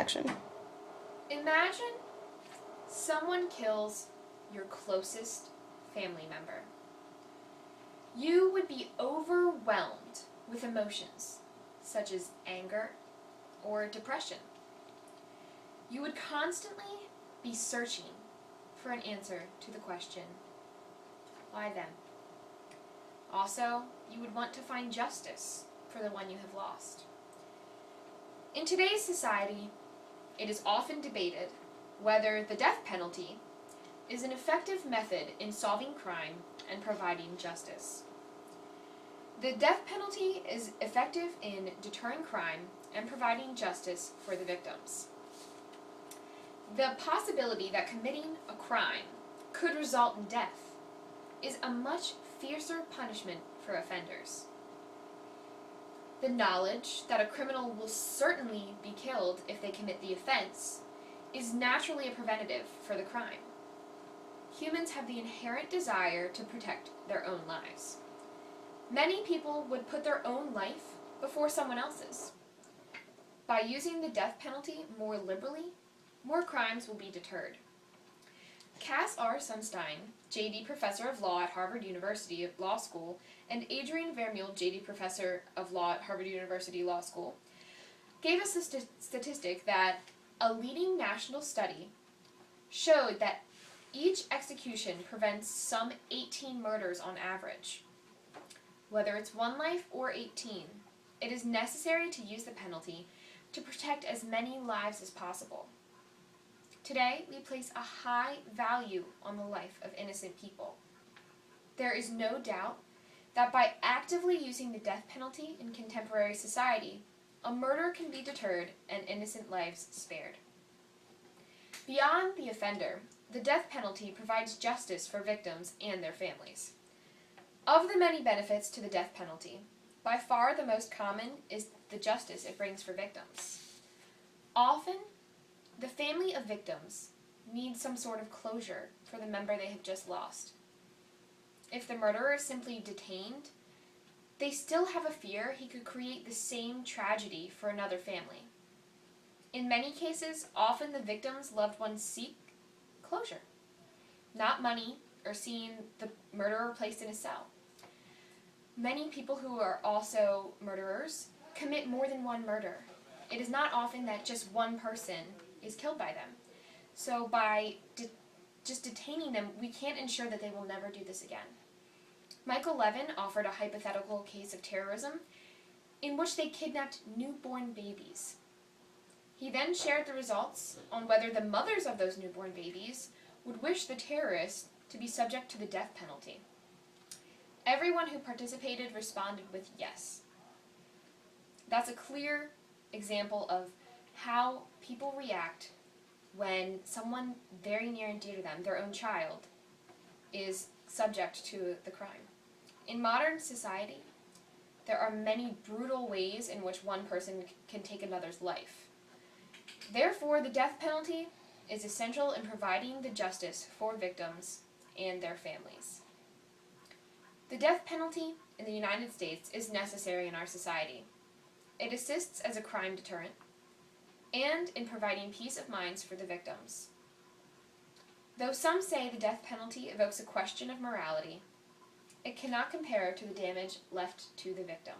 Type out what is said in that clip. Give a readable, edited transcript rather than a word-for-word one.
Action. Imagine someone kills your closest family member. You would be overwhelmed with emotions such as anger or depression. You would constantly be searching for an answer to the question, why them? Also, you would want to find justice for the one you have lost. In today's society, it is often debated whether the death penalty is an effective method in solving crime and providing justice. The death penalty is effective in deterring crime and providing justice for the victims. The possibility that committing a crime could result in death is a much fiercer punishment for offenders. The knowledge that a criminal will certainly be killed if they commit the offense is naturally a preventative for the crime. Humans have the inherent desire to protect their own lives. Many people would put their own life before someone else's. By using the death penalty more liberally, more crimes will be deterred. Cass R. Sunstein, J.D. Professor of Law at Harvard University Law School, and Adrian Vermeule, J.D. Professor of Law at Harvard University Law School, gave us a statistic that a leading national study showed that each execution prevents some 18 murders on average. Whether it's one life or 18, it is necessary to use the penalty to protect as many lives as possible. Today, we place a high value on the life of innocent people. There is no doubt that by actively using the death penalty in contemporary society, a murder can be deterred and innocent lives spared. Beyond the offender, the death penalty provides justice for victims and their families. Of the many benefits to the death penalty, by far the most common is the justice it brings for victims. Often, the family of victims needs some sort of closure for the member they have just lost. If the murderer is simply detained, they still have a fear he could create the same tragedy for another family. In many cases, often the victim's loved ones seek closure, not money or seeing the murderer placed in a cell. Many people who are also murderers commit more than one murder. It is not often that just one person is killed by them. So by just detaining them, we can't ensure that they will never do this again. Michael Levin offered a hypothetical case of terrorism in which they kidnapped newborn babies. He then shared the results on whether the mothers of those newborn babies would wish the terrorists to be subject to the death penalty. Everyone who participated responded with yes. That's a clear example of how people react when someone very near and dear to them, their own child, is subject to the crime. In modern society, there are many brutal ways in which one person can take another's life. Therefore, the death penalty is essential in providing the justice for victims and their families. The death penalty in the United States is necessary in our society. It assists as a crime deterrent and in providing peace of minds for the victims. Though some say the death penalty evokes a question of morality, it cannot compare to the damage left to the victim.